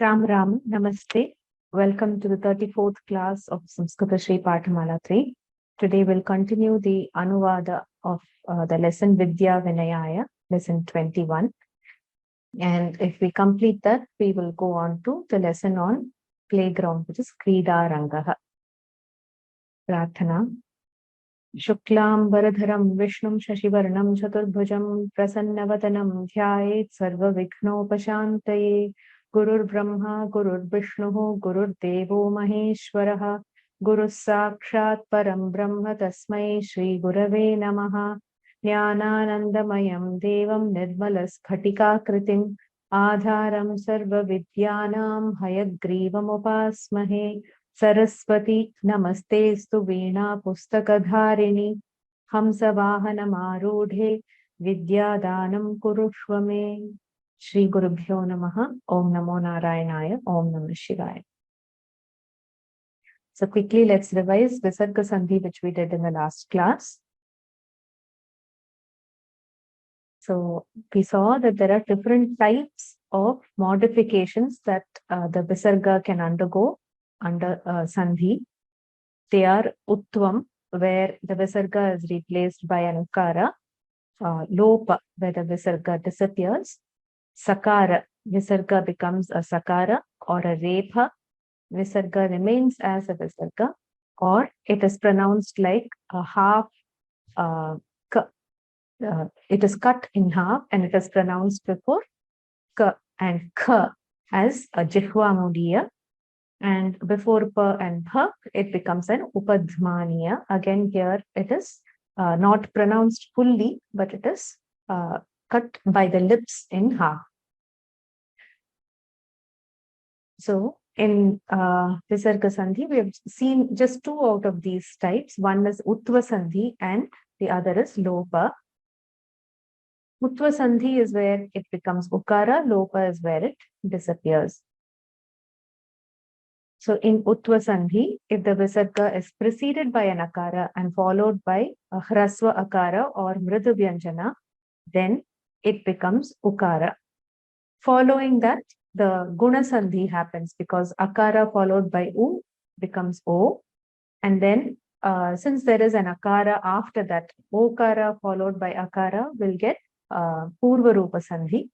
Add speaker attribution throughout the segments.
Speaker 1: Ram Ram, Namaste. Welcome to the 34th class of Sanskritasri Pathamala 3. Today we'll continue the Anuvada of the lesson Vidya Vinayaya, lesson 21. And if we complete that, we will go on to the lesson on playground, which is Krida Rangaha. Prathana. Shuklam Varadharam Vishnum Shashivarnam Chaturbhujam Prasannavatanam Dhyayet Sarva Vikhnopashantaye Gurur Brahma Gurur Vishnu Gurur Devo Maheshwaraha Guru Sakshat Param Brahma Tasmai Shri Gurave Namaha Jnananandamayam Devam Nirmalas Bhatika Kritim Adharam Sarva Vidyanam Hayagrivam Upasmahe Saraswati Namastestu Veena Pustakadharini Hamsavahana Marudhe Vidyadanam Kurushvame. Shri Gurubhyo Namaha. Om Namo Narayanaya. Om Namah Shivaya. So quickly let's revise Visarga Sandhi, which we did in the last class. So we saw that there are different types of modifications that the Visarga can undergo under Sandhi. They are Uttvam, where the Visarga is replaced by an Ukara, Lopa, where the Visarga disappears, Sakara, Visarga becomes a Sakara, or a Repha, Visarga remains as a Visarga, or it is pronounced like a half, it is cut in half and it is pronounced before K and Kh as a Jihva Mudiya. And before pa and bha, it becomes an upadhmaniya. Again, here it is not pronounced fully, but it is cut by the lips in half. So in Visarga Sandhi, we have seen just two out of these types. One is Uttva Sandhi and the other is Lopa. Uttva Sandhi is where it becomes Ukara, Lopa is where it disappears. So in Uttva Sandhi, if the Visarga is preceded by an Akara and followed by a Hraswa Akara or Mridu Vyanjana, then it becomes Ukara. Following that, the Guna Sandhi happens because Akara followed by U becomes O. And then since there is an Akara after that, Okara followed by Akara will get Purva Rupa Sandhi.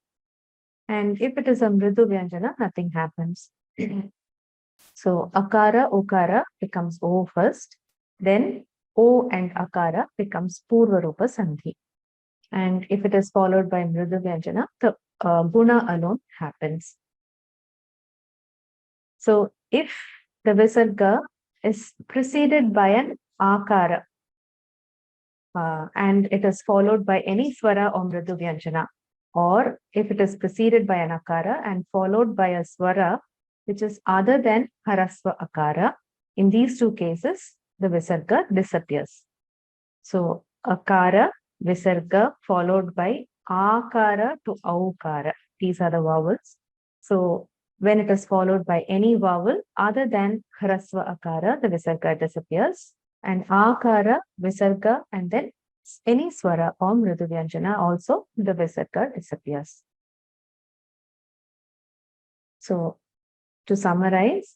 Speaker 1: And if it is a Mridu Vyanjana, nothing happens. So Akara, Okara becomes O first, then O and Akara becomes Purva Rupa Sandhi. And if it is followed by Mridu Vyanjana, the Guna alone happens. So if the Visarga is preceded by an Akara and it is followed by any Swara or Mridu Vyanjana, or if it is preceded by an Akara and followed by a Swara which is other than Harasva Akara, in these two cases, the Visarga disappears. So, Akara, Visarga, followed by Akara to Aukara. These are the vowels. So, when it is followed by any vowel other than Harasva Akara, the Visarga disappears. And Akara, Visarga, and then any Swara or Mridu Vyanjana also, the Visarga disappears. So, to summarize,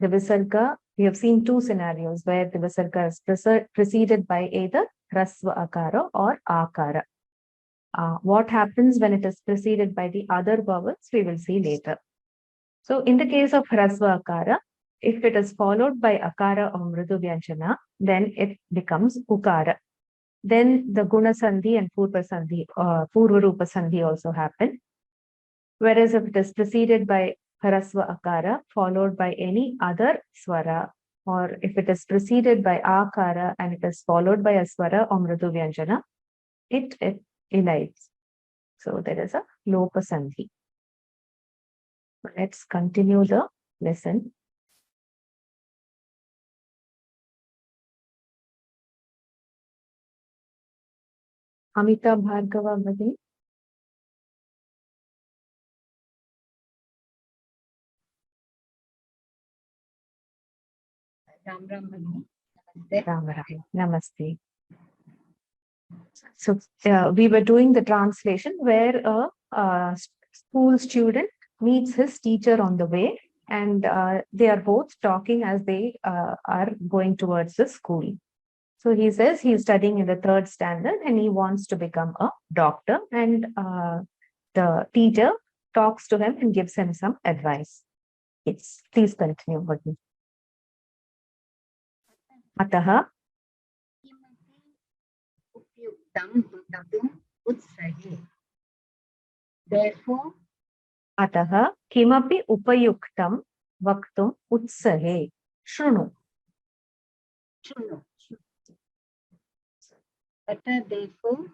Speaker 1: the Visarga, we have seen two scenarios where the Visarga is preceded by either Hrasva Akara or Akara. What happens when it is preceded by the other vowels, we will see later. So, in the case of Hrasva Akara, if it is followed by Akara or Mridu Vyanjana, then it becomes Ukara. Then the Guna Sandhi and Purva Rupa Sandhi also happen. Whereas if it is preceded by Harasva Akara followed by any other Swara, or if it is preceded by Akara and it is followed by a Swara or Mridu Vyanjana, it elides. So there is a Lopa Sandhi. Let's continue the lesson. Amita Bhargava Bhagini.
Speaker 2: Ram Ram.
Speaker 1: Ram Ram. Namaste. So we were doing the translation where a school student meets his teacher on the way, and they are both talking as they are going towards the school. So he says he's studying in the 3rd standard and he wants to become a doctor, and the teacher talks to him and gives him some advice. Yes, please continue. Ataha
Speaker 2: Therefore,
Speaker 1: Ataha kimapi upayuktam vaktum utsahe. Shrunu.
Speaker 2: Therefore,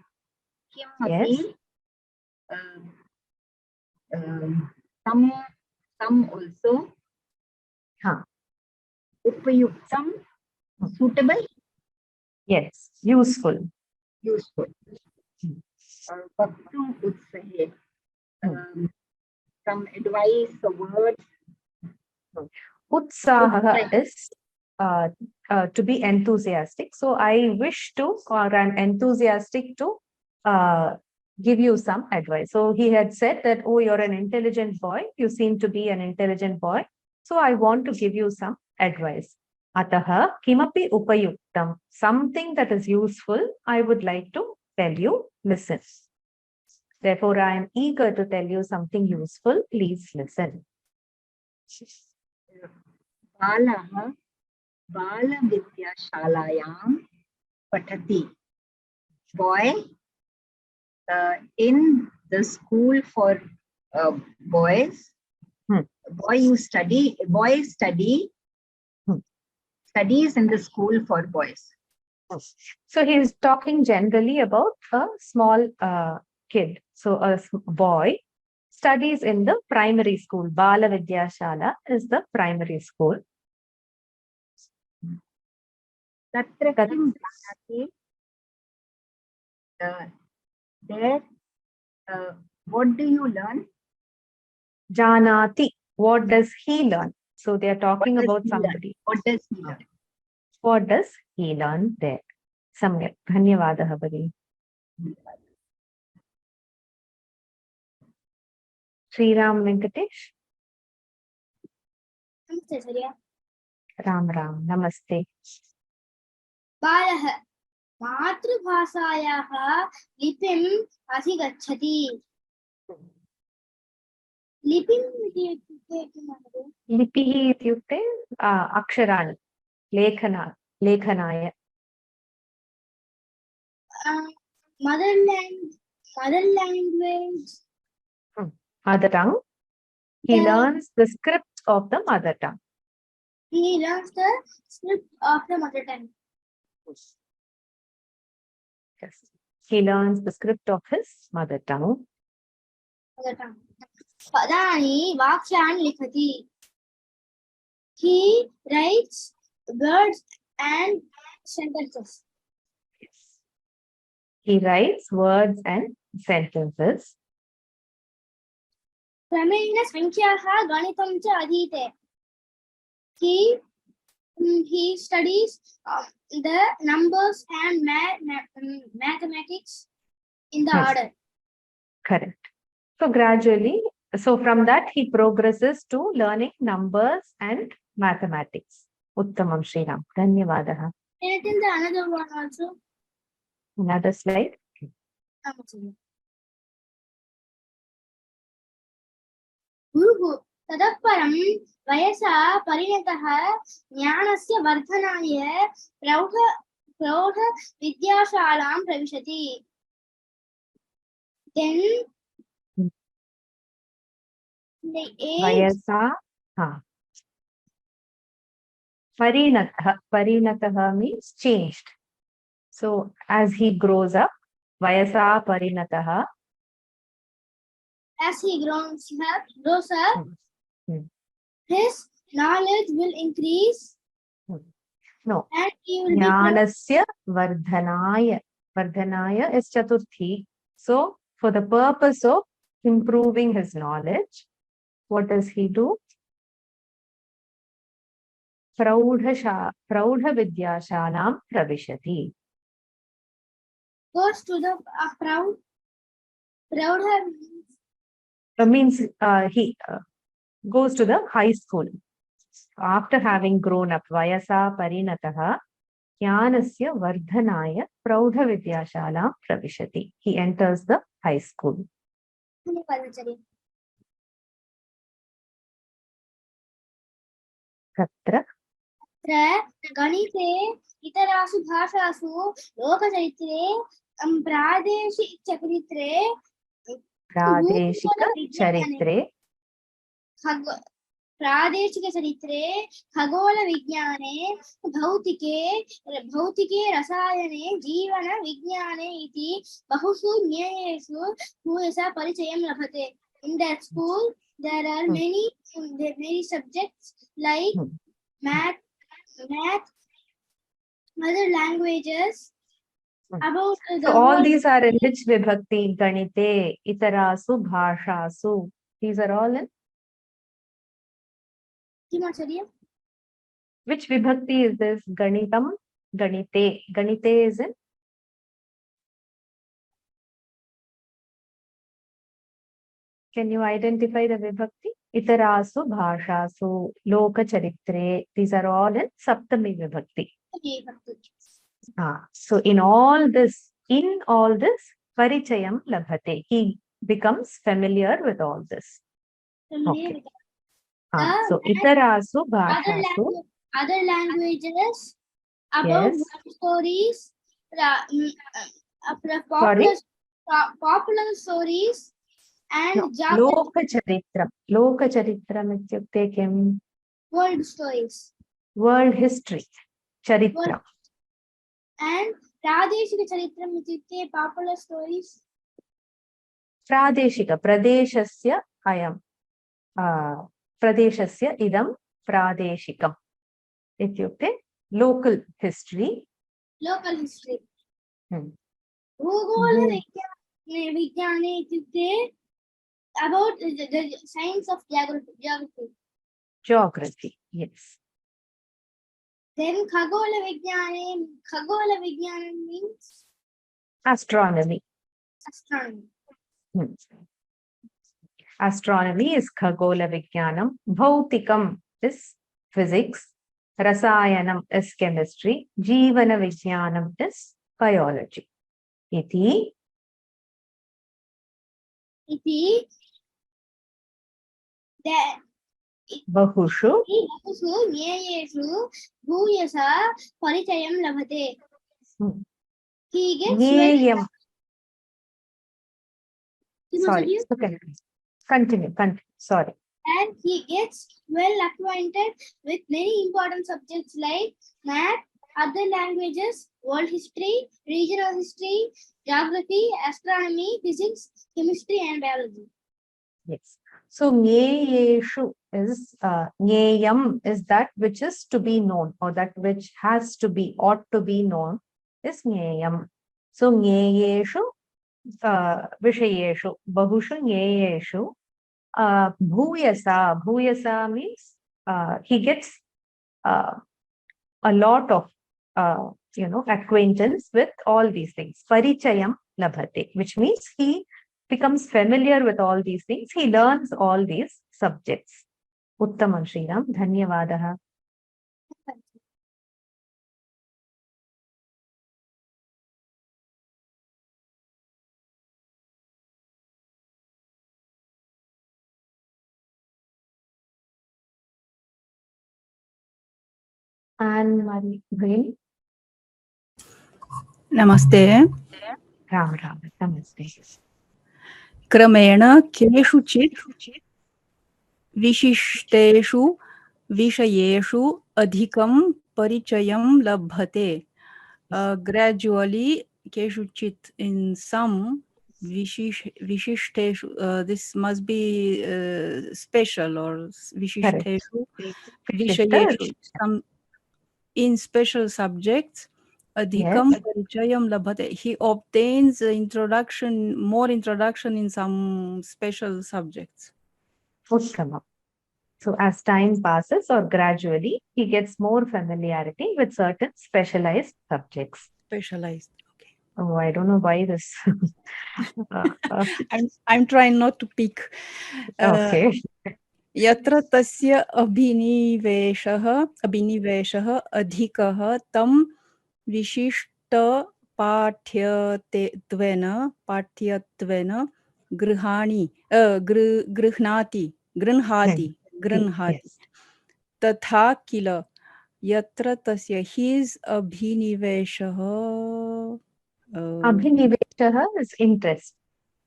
Speaker 1: Yes.
Speaker 2: some also. Upayuktam, suitable.
Speaker 1: Yes, useful.
Speaker 2: Vaktum utsahe, some advice or words.
Speaker 1: Utsaha is to be enthusiastic. So I wish to, or I'm enthusiastic to give you some advice. So he had said that, oh, you're an intelligent boy. You seem to be an intelligent boy. So I want to give you some advice. Ataha kimapi upayuktam. Something that is useful, I would like to tell you. Listen. Therefore, I am eager to tell you something useful. Please listen.
Speaker 2: Balaha Balavidyasalayam Patati. Boy in the school for boys. Boy studies in the school for boys.
Speaker 1: So he is talking generally about a small kid. So a boy studies in the primary school. Bala Vidyashala is the primary school.
Speaker 2: There, what do you learn?
Speaker 1: Janati. What does he learn? So they are talking about somebody.
Speaker 2: What does he learn?
Speaker 1: What does he learn there? Samyak. Dhanyavadaha Bhagini. Sri Ram Venkatesh. Ram Ram. Namaste.
Speaker 3: Balah मातृभाषायाः लिपिम् अधिगच्छति. लिपिम् इत्युक्ते किं महोदय?
Speaker 1: लिपिः इत्युक्ते अक्षराणि लेखनाय.
Speaker 3: Mother language.
Speaker 1: Mother tongue. He learns the script of the mother tongue.
Speaker 3: He learns the script of the mother tongue.
Speaker 1: Yes. He learns the script of his mother tongue.
Speaker 3: Padani vakshyani likhati. He writes words and sentences.
Speaker 1: Yes. He writes words and sentences.
Speaker 3: Kramena sankhyaha ganitam cha adhite. He studies the numbers and mathematics in the order.
Speaker 1: Correct. So gradually, from that he progresses to learning numbers and mathematics. Uttamam Sriram. Dhanyavadaha.
Speaker 3: And in the another one also.
Speaker 1: Another slide.
Speaker 3: Guru तदपरं वयसा परिणतः ज्ञानस्य वर्धनाय प्रौढ विद्याशालां प्रविशति. Then the age
Speaker 1: वयसा Parinatah means changed. So as he grows up, vayasa parinatah.
Speaker 3: As he grows up, his knowledge will increase.
Speaker 1: No.
Speaker 3: And he will
Speaker 1: Jnanasya vardhanaya. Vardhanaya is chaturthi. So for the purpose of improving his knowledge, what does he do? Praudha vidyashalam pravishati.
Speaker 3: Goes to the Praudha
Speaker 1: means he goes to the high school. After having grown up, vayasa parinataha jnanasya vardhanaya praudhavidyashalam pravishati. He enters the high school. Tatra
Speaker 3: गणिते इतरासु भाषासु लोकचरित्रे प्रादेशिकचरित्रे
Speaker 1: प्रादेशिकचरित्रे
Speaker 3: प्रादेशिकचरित्रे खगोलविज्ञाने भौतिके रसायने जीवनविज्ञाने इति बहुषु ज्ञेयेषु भूयसा परिचयं लभते. In that school there are many subjects like math, other languages. About
Speaker 1: so all these are in which vibhakti? Ganite, itarasu, bhashasu. These are all in which vibhakti is this? Ganitam, ganite. Ganite is in can you identify the vibhakti? Itarasu, bhashasu, lokacharitre. These are all in saptami vibhakti. So in all this, parichayam labhate. He becomes familiar with all this. Okay. So itarasu, bhashasu.
Speaker 3: Other languages, about stories, popular stories, and
Speaker 1: lokacharitam. Lokacharitam ityukte kim?
Speaker 3: World stories.
Speaker 1: World history. Charitra.
Speaker 3: And pradeshika charitram ityukte popular stories.
Speaker 1: Pradeshika. Pradeshasya ayam. Pradeshasya idam pradeshikam. Ityukte local history.
Speaker 3: Local history. Bhugola vigyane ityukte about the science of geography.
Speaker 1: Geography, yes.
Speaker 3: Then Khagola Vigyanan means
Speaker 1: astronomy.
Speaker 3: Astronomy.
Speaker 1: Astronomy is Khagola Vigyanam. Bhautikam is physics. Rasayanam is chemistry. Jeevana Vigyanam is biology. Iti Bahushu
Speaker 3: Nyayeshu Bhuyasa Parichayam Labhate. He gets
Speaker 1: Nyayam.
Speaker 3: Sorry.
Speaker 1: Okay. Continue. Sorry.
Speaker 3: And he gets well acquainted with many important subjects like math, other languages, world history, regional history, geography, astronomy, physics, chemistry, and biology.
Speaker 1: Yes. So Nyayeshu is Nyayam is that which is to be known, or that which has to be, ought to be known is Nyayam. So Nyayeshu Vishayeshu Bahushu Nyayeshu Bhuyasa. Bhuyasa means he gets a lot of acquaintance with all these things. Parichayam labhate, which means he becomes familiar with all these things. He learns all these subjects. Uttamam Sriram. Dhanyavadaha. And Mari Bhagini.
Speaker 4: Namaste.
Speaker 1: Ram. Namaste.
Speaker 4: Kramena keshuchit vishishteshu vishayeshu adhikam parichayam labhate. Gradually, keshuchit in some vishishteshu, this must be special, or vishishteshu vishayeshu, some in special subjects. Adhikam parichayam labhate. He obtains more introduction in some special subjects.
Speaker 1: Uttama. So as time passes, or gradually, he gets more familiarity with certain specialized subjects.
Speaker 4: Specialized. Okay.
Speaker 1: Oh, I don't know why this.
Speaker 4: I'm trying not to pick.
Speaker 1: Okay.
Speaker 4: यत्र तस्य अभिनिवेशः अधिकः तं पाठ्यत्वेन गृह्णाति
Speaker 1: Yes.
Speaker 4: तथा किल यत्र तस्य his अभिनिवेशः
Speaker 1: Abhiniveshaha is interest.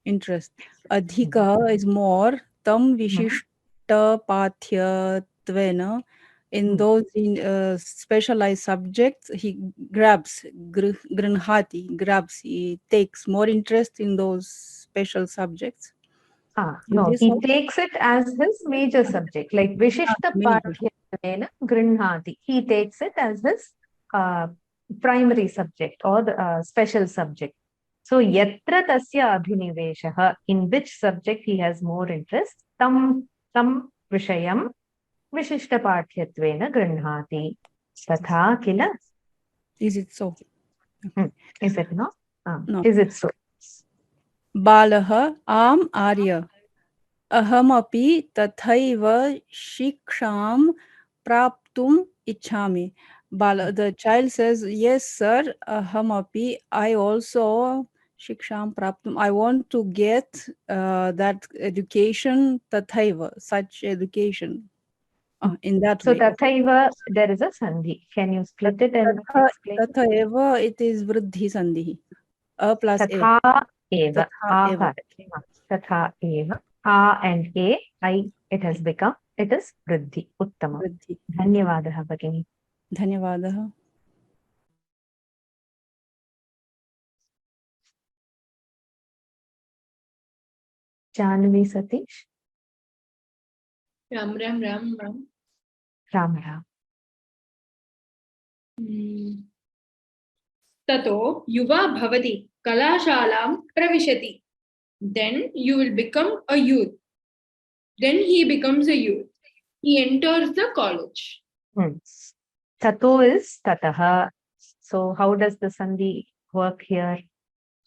Speaker 4: interest अधिकः is more तं पाठ्यत्वेन in those specialized subjects he grabs grabs, he takes more interest in those special subjects.
Speaker 1: No, he takes it as his major subject, like Vishishta Pathyatena Grinhati. He takes it as his primary subject or the special subject. So, Yatra Tasya Abhiniveshaha, in which subject he has more interest, tam Vishayam Vishishta Patyatvena Grinhati. Tatha Kila.
Speaker 4: Is it so?
Speaker 1: Is it not?
Speaker 4: No.
Speaker 1: Is it so?
Speaker 4: बालः आम् आर्य अहमपि तथैव शिक्षां प्राप्तुम् इच्छामि. The child says, yes sir, ahamapi, I also shiksham praptum, I want to get that education, tathaiva, such education, in that
Speaker 1: so
Speaker 4: way.
Speaker 1: So tathaiva, there is a sandhi. Can you split it and explain?
Speaker 4: Tathaiva, it is vruddhi sandhi. A plus
Speaker 1: Tatha eva.
Speaker 4: eva.
Speaker 1: Tatha eva. A and A, I, it has become, it is vruddhi. Uttama. Dhanyavadaha Bhagini.
Speaker 4: Dhanyavadaha.
Speaker 1: Janvi Satish.
Speaker 5: Ram.
Speaker 1: Ram.
Speaker 5: Tato yuva bhavati kalashalam pravishati. Then you will become a youth. Then he becomes a youth. He enters the college.
Speaker 1: Tato is tataha. So how does the sandhi work here?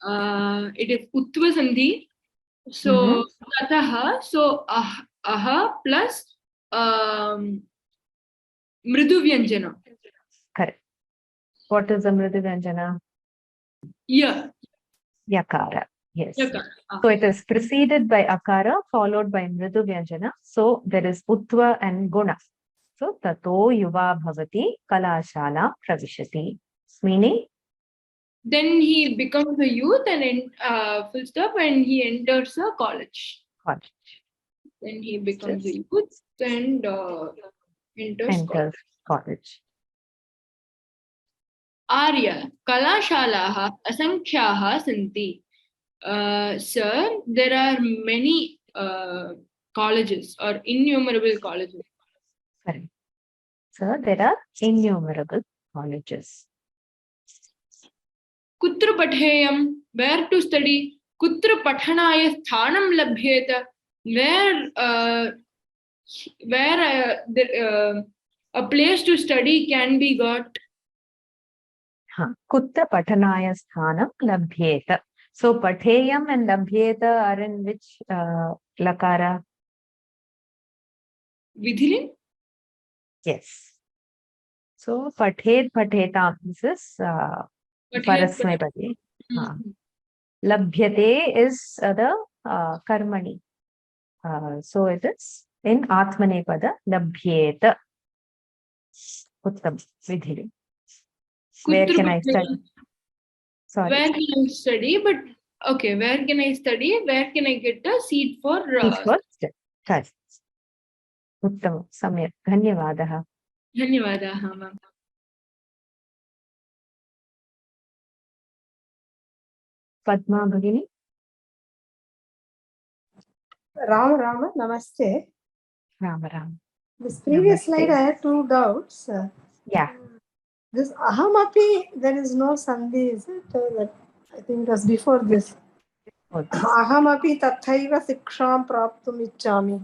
Speaker 5: It is utva sandhi. So tataha. So aha plus mridu vyanjana.
Speaker 1: Correct. What is the mridu vyanjana?
Speaker 5: Yeah.
Speaker 1: Yakara. Yes.
Speaker 5: Yakara.
Speaker 1: So it is preceded by akara, followed by mridu vyanjana. So there is utva and guna. So tato yuva bhavati kalashala pravishati. Meaning?
Speaker 5: Then he becomes a youth and full stop, and he enters a college. Then he becomes a youth and enters
Speaker 1: college.
Speaker 5: Arya kalashalaha asankhyaha santi. Sir, there are many colleges or innumerable colleges.
Speaker 1: Correct. Sir, there are innumerable colleges.
Speaker 5: Kutra patheyam, where to study? Kutra pathanaya sthanam labhyeta, where a place to study can be got.
Speaker 1: Kutra pathanaya sthanam labhyeta. So patheyam and labhyeta are in which lakara?
Speaker 5: Vidhilim?
Speaker 1: Yes. So pathet pathetam, this is parasmepadi. Labhyate is the karmani. So it is in atmanepada labhyeta. Uttam vidhilim. Where can I study? Sorry.
Speaker 5: Where can I study? But okay, where can I study? Where can I get a seat for?
Speaker 1: Correct. Uttam, samyak. Dhanyavadaha.
Speaker 5: Dhanyavadaha, ma'am.
Speaker 1: Padma Bhagini.
Speaker 6: Rama, namaste.
Speaker 1: Rama.
Speaker 6: This previous slide, I had two doubts.
Speaker 1: Yeah.
Speaker 6: This ahamapi, there is no sandhi, is it? That, I think it was before this. Ahamapi tathaiva siksham praptum ichchami.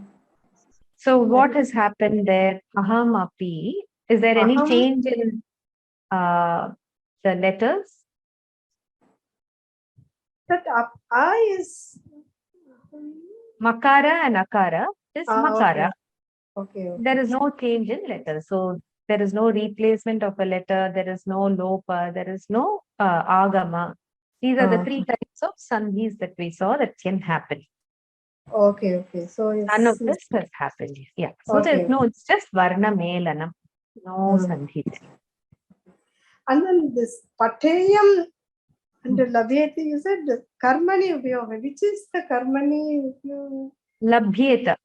Speaker 1: So what has happened there? Ahamapi. Is there any change in the letters?
Speaker 6: That I is
Speaker 1: Makara and Akara is Makara.
Speaker 6: Okay.
Speaker 1: There is no change in letter. So there is no replacement of a letter. There is no lopa. There is no agama. These are the three types of sandhis that we saw that can happen.
Speaker 6: Okay. So
Speaker 1: None of this has happened. Yeah. So
Speaker 6: Okay.
Speaker 1: it's just varna melanam. No sandhi.
Speaker 6: And then this pateyam and labhyate, you said karmani upyoga. Which is the karmani upyoga?
Speaker 1: Labhyeta.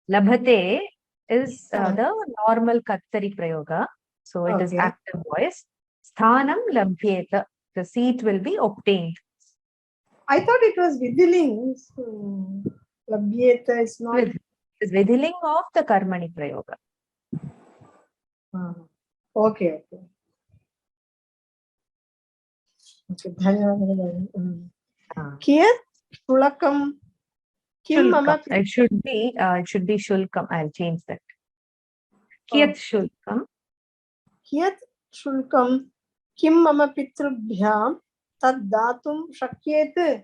Speaker 1: Labhate is the normal katsari prayoga. So it is active voice. Sthanam labhyeta. The seat will be obtained.
Speaker 6: I thought it was vidhiling. So labhyeta is not.
Speaker 1: It is vidhiling of the karmani prayoga.
Speaker 6: Okay. Dhanyavad. Kiyat shulakam kim mama.
Speaker 1: It should be shulkam. I'll change that. Kiyat shulkam.
Speaker 6: Kiyat shulkam kim mama pitrubhyam tad datum shakyet.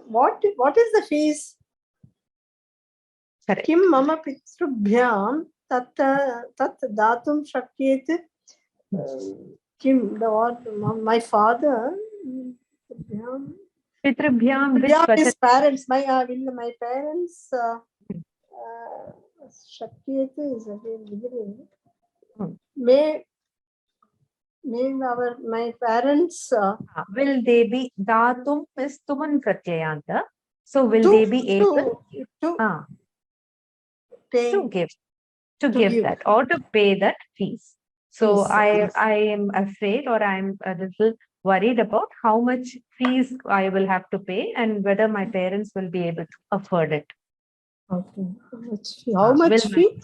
Speaker 6: What is the fees?
Speaker 1: Correct.
Speaker 6: Kim mama pitrubhyam tat datum shakyet. Kim, the what? My father.
Speaker 1: Pitrubhyam, which
Speaker 6: his parents. My parents. Shakyet is again. May my parents.
Speaker 1: Will they be datum is tuman pratyayanta. So will they be able to give that or to pay that fees? So I am afraid, or I'm a little worried about how much fees I will have to pay and whether my parents will be able to afford it.
Speaker 6: Okay. How much fee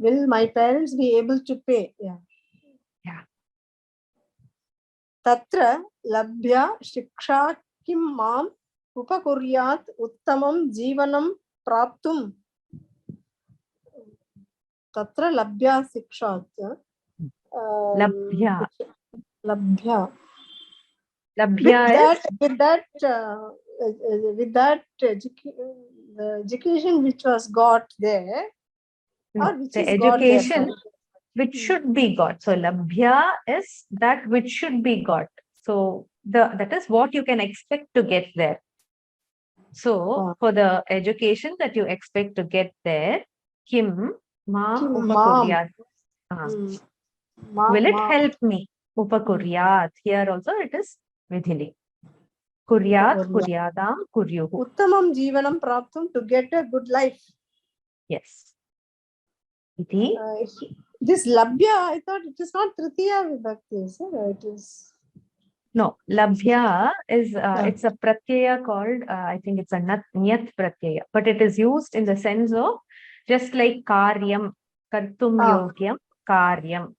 Speaker 6: will my parents be able to pay? Yeah. Tatra labhya shiksha kim mam upakuryat uttamam jivanam praptum. Tatra labhya shikshat.
Speaker 1: Labhya.
Speaker 6: With that education which was got there, or which
Speaker 1: the
Speaker 6: is got
Speaker 1: education
Speaker 6: there,
Speaker 1: which should be got. So labhya is that which should be got. So that is what you can expect to get there. So for the education that you expect to get there, kim ma upakuryat. Will it help me? Upakuryat. Here also it is vidhili. Kuryat, kuryadam, kuryuhu.
Speaker 6: Uttamam jivanam praptum, to get a good life.
Speaker 1: Yes. Iti.
Speaker 6: This labhya, I thought it is not tritiya vibhakti, sir. It is.
Speaker 1: No, labhya is it's a pratyaya called I think it's a nyat pratyaya, but it is used in the sense of just like karyam, kartum yogyam, karyam.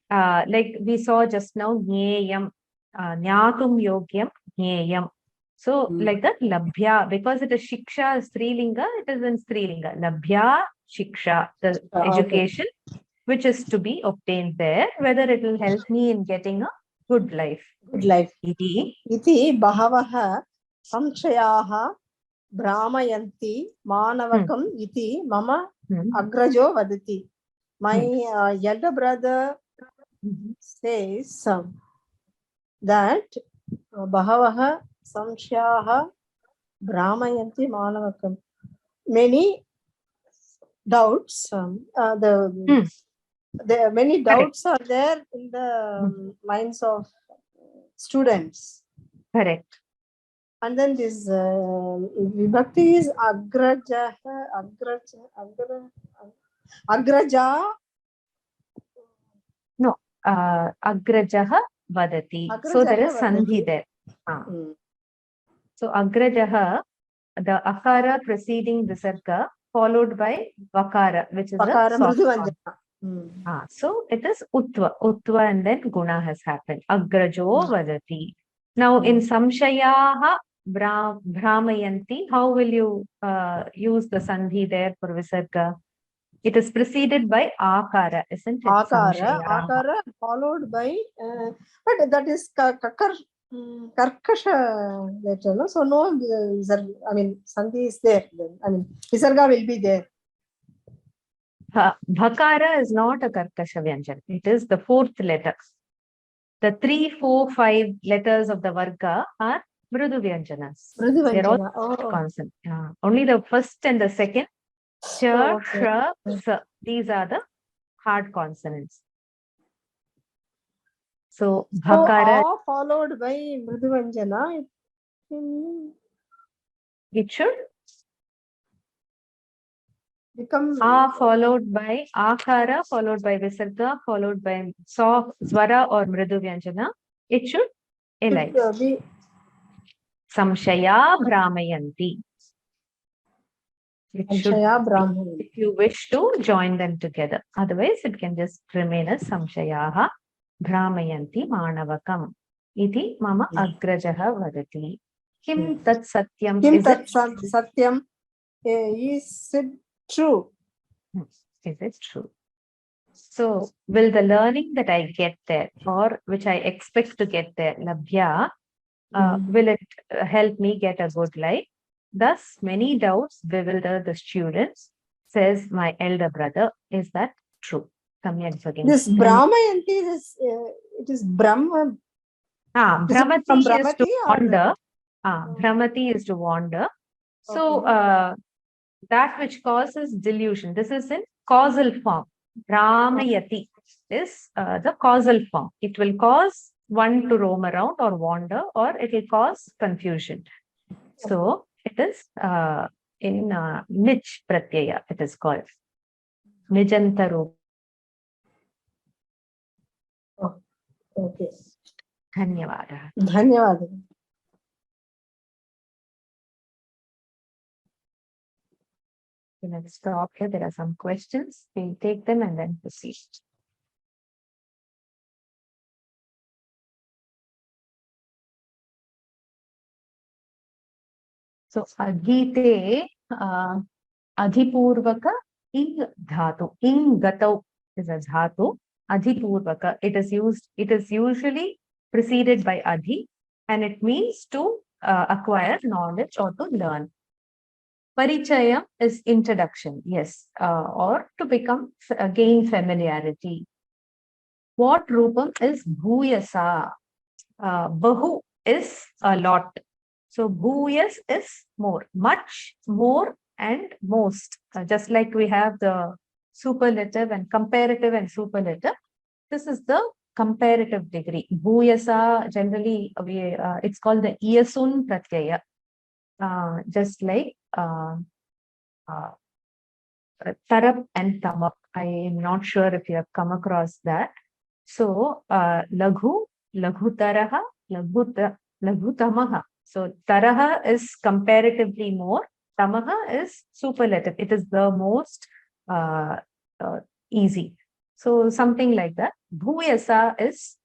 Speaker 1: Like we saw just now, nyeyam, nyatum yogyam, nyeyam. So like that labhya, because it is shiksha is strilinga, it is in strilinga. Labhya shiksha, the education which is to be obtained there, whether it will help me in getting a good life.
Speaker 6: Good life.
Speaker 1: Iti
Speaker 6: bahavaha samshayaha brahmayanti manavakam iti mama agrajo vadati. My elder brother says that bahavaha samshayaha brahmayanti manavakam. Many doubts. Many doubts are there in the minds of students.
Speaker 1: Correct.
Speaker 6: And then this vibhakti is agraja.
Speaker 1: No, agrajaha vadati. So there is sandhi there. So agrajaha, the akara preceding visarga, followed by vakara, which is
Speaker 6: vakara,
Speaker 1: so it is utva, and then guna has happened. Agrajo vadati. Now in samshayaha brahmayanti, how will you use the sandhi there for visarga? It is preceded by akara, isn't it?
Speaker 6: Akara followed by, but that is kakar Karkasha letter, no? So no, I mean, Sandhi is there. Then. I mean, Visarga will be there.
Speaker 1: Bhakara is not a Karkasha Vyanjana. It is the fourth letter. The 3, 4, 5 letters of the Varga are Mrudu Vyanjanas. They're all consonant. Only the first and the second, Cha, Shra, Sa. These are the hard consonants. So, Bhakara.
Speaker 6: So, followed by Mrudu Vyanjana.
Speaker 1: It should
Speaker 6: become
Speaker 1: followed by Akara, followed by Visarga, followed by Swara or Mridu Vyanjana. It should elide. Samshaya Brahmayanti. It should, if you wish to join them together. Otherwise, it can just remain as Samshayaha Brahmayanti Manavakam. Iti mama agrajaha vadati. Kim tat satyam.
Speaker 6: Kim tat satyam. Is it true?
Speaker 1: Is it true? So, will the learning that I get there or which I expect to get there, labhya, will it help me get a good life? Thus, many doubts bewilder the students, says my elder brother. Is that true?
Speaker 6: This Brahmayanti is, it is Brahma.
Speaker 1: Brahmati is to wander. Brahmati is to wander. So, that which causes delusion. This is in causal form. Brahmayati is the causal form. It will cause one to roam around or wander, or it will cause confusion. So, it is in Nij Pratyaya, it is called. Nijantaru.
Speaker 6: Okay.
Speaker 1: Dhanyavada.
Speaker 6: Dhanyavada.
Speaker 1: Let's stop here. There are some questions. We'll take them and then proceed. So, Agite Adhipurvaka ing dhatu. Ing gatau is a dhatu. Adhipurvaka. It is usually preceded by adhi, and it means to acquire knowledge or to learn. Parichayam is introduction, yes, or to gain familiarity. What rupam is bhuyasa? Bahu is a lot. So bhuyas is more, much, more, and most. Just like we have the superlative and comparative and superlative, this is the comparative degree. Bhuyasa, generally, it's called the iasun pratyaya. Just like tarap and tamap. I am not sure if you have come across that. So, laghu, laghutaraha, laghutamaha. So, taraha is comparatively more. Tamaha is superlative. It is the most easy. So, something like that. Bhuyasa is,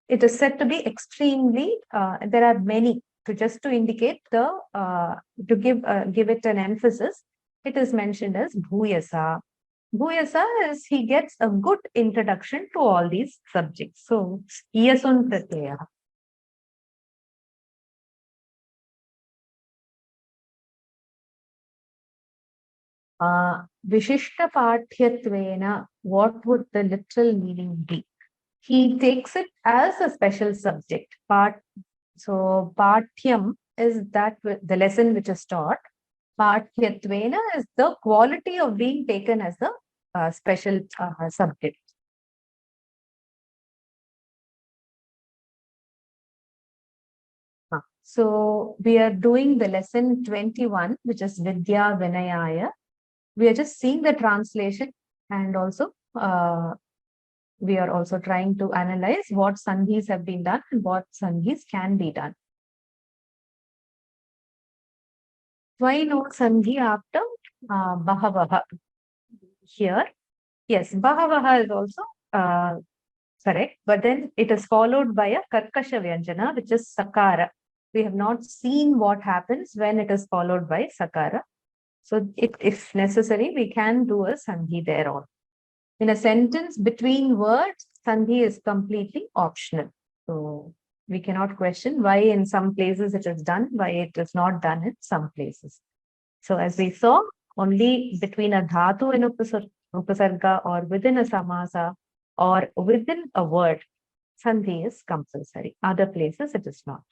Speaker 1: it is said to be extremely, there are many. To indicate the, to give it an emphasis, it is mentioned as Bhuyasa. Bhuyasa is he gets a good introduction to all these subjects. So, Iyasun Pratyaya. Vishishta Patyatvena, what would the literal meaning be? He takes it as a special subject. So, Pathyam is that the lesson which is taught. Patyatvena is the quality of being taken as a special subject. So, we are doing the lesson 21, which is Vidya Vinayaya. We are just seeing the translation, and also we are also trying to analyze what sandhis have been done and what sandhis can be done. Why no sandhi after Bahavaha? Here, yes, Bahavaha is also correct, but then it is followed by a Karkasha Vyanjana, which is Sakara. We have not seen what happens when it is followed by Sakara. So, if necessary, we can do a sandhi thereon. In a sentence between words, sandhi is completely optional. So, We cannot question why in some places it is done, why it is not done in some places. So as we saw, only between a dhatu and upasarga, or within a samasa, or within a word, sandhi is compulsory. Other places it is not.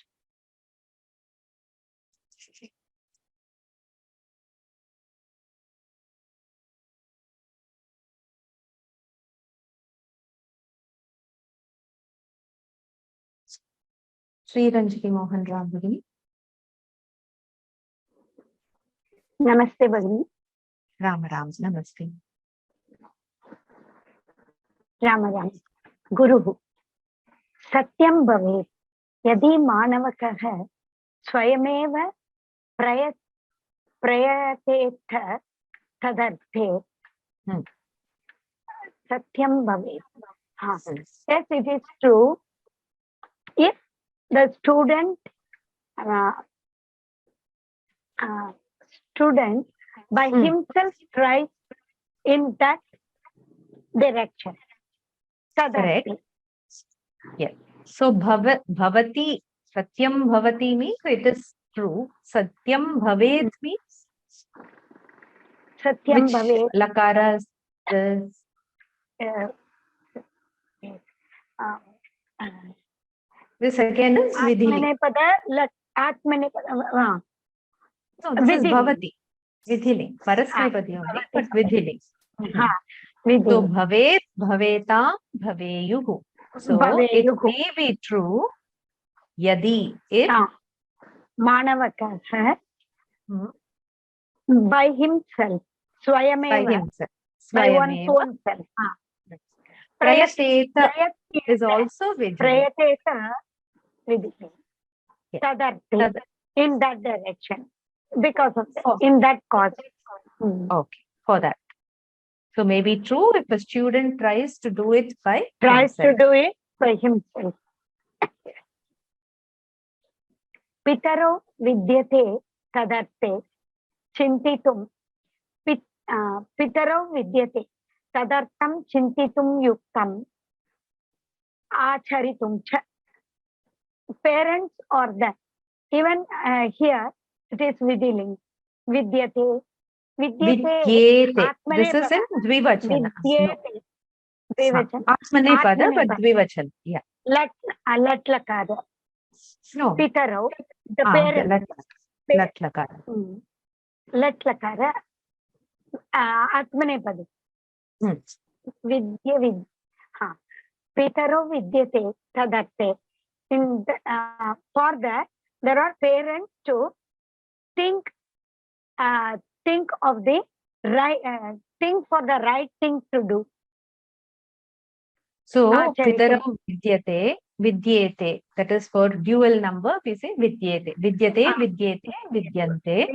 Speaker 1: Sri Ranjini Mohan Ram Bhagini.
Speaker 7: Namaste Bhagini.
Speaker 1: Ram Ram, Namaste.
Speaker 7: Ram. Guruhu. Satyam bhavet. Yadi manavakah swayameva prayatetha tadarte. Satyam bhavet. Yes, it is true. If the student by himself tries in that direction.
Speaker 1: Correct. Yes. So bhavati, satyam bhavati means it is true. Satyam bhavet means
Speaker 7: Satyam
Speaker 1: which
Speaker 7: bhavet.
Speaker 1: lakara is this? This again is vidhili. No, this is bhavati. Vidhili. Parasmipadi only, but vidhili. So bhavet, bhavetam, bhaveyuhu. So it may be true. Yadi, if
Speaker 7: Manavakah by himself, swayameva,
Speaker 1: by himself,
Speaker 7: by one's own self.
Speaker 1: Prayateta is also vidhili.
Speaker 7: Prayateta vidhili. Tadarthi, in that direction, because of that, in that cause.
Speaker 1: Okay, for that. So maybe true if a student tries to do it by
Speaker 7: himself. Pitaro vidyate tadarte chintitum. Pitaro vidyate tadartam chintitum yuktam acharitum cha. Parents or that. Even here it is vidhiling. Vidyate.
Speaker 1: Vidyate. This is in dvivachana. Atmanepada, but dvivachana. Yeah.
Speaker 7: Lat lakara.
Speaker 1: No.
Speaker 7: Pitaro, the parents.
Speaker 1: Lat lakara.
Speaker 7: Lat lakara. Atmanepada. Vidya. Pitaro vidyate tadarte. In for that, there are parents to think of the right, think for the right thing to do.
Speaker 1: So, Pitaram vidyate, that is for dual number, we say vidyate. Vidyate, vidyante.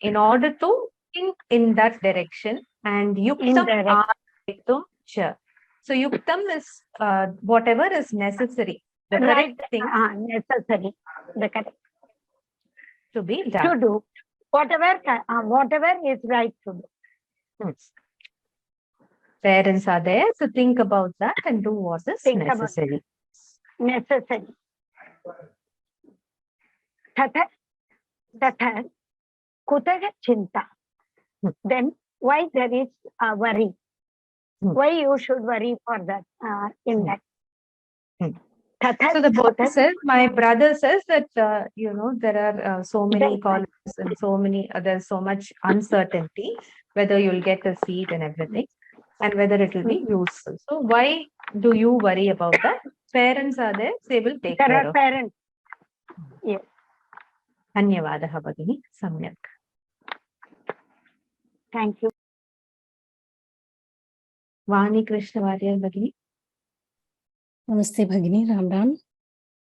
Speaker 1: In order to think in that direction, and yuktam aritum cha. So, yuktam is whatever is necessary. The correct thing.
Speaker 7: Necessary. The correct.
Speaker 1: To be done.
Speaker 7: To do. Whatever is right to do.
Speaker 1: Parents are there, so think about that and do what is necessary.
Speaker 7: Necessary. Tata kutaha chinta. Then why there is a worry? Why you should worry for that in that?
Speaker 1: So the boy says, my brother says that, there are so many colleges and there's so much uncertainty, whether you'll get a seat and everything, and whether it will be useful. So why do you worry about that? Parents are there, they will take care of.
Speaker 7: There are parents. Yes.
Speaker 1: Dhanyavadaha Bhagini, Samyak.
Speaker 7: Thank you.
Speaker 1: Vani Krishna Varya Bhagini.
Speaker 8: Namaste Bhagini, Ram Ram.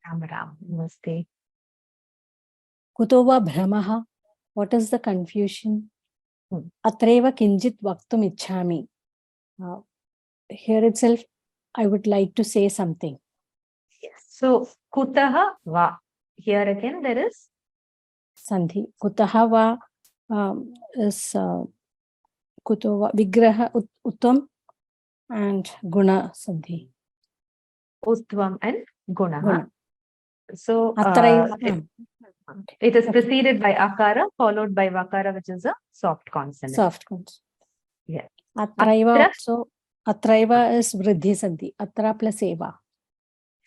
Speaker 1: Ram Ram, Namaste.
Speaker 8: Kutova Brahmaha, what is the confusion? Atreva Kinjit Vaktum Ichhami. Here itself, I would like to say something.
Speaker 1: Yes. So, Kutaha Va. Here again, there is
Speaker 8: Sandhi. Kutaha Va is Kutova Vigraha Uttam and Guna Sandhi.
Speaker 1: Ustvam and Gunaha.
Speaker 8: Guna.
Speaker 1: So
Speaker 8: Atraiva.
Speaker 1: it is preceded by Akara, followed by Vakara, which is a soft consonant.
Speaker 8: Soft consonant.
Speaker 1: Yeah.
Speaker 8: Atraiva
Speaker 1: Atra-
Speaker 8: also. Atraiva is Vriddhi Sandhi. Atra plus Eva.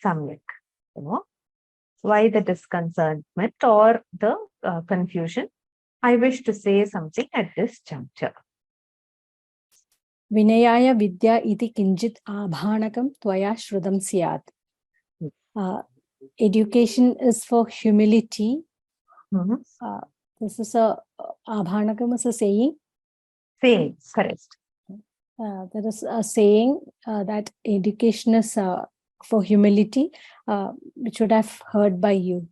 Speaker 1: Samyak. You know, why the disconcernment or the confusion? I wish to say something at this juncture.
Speaker 8: Vinayaya vidya iti kinjit abhanakam tvaya shrudam syat. Education is for humility. This is a abhanakam is a saying.
Speaker 1: Saying, correct.
Speaker 8: There is a saying that education is for humility, which would have heard by you.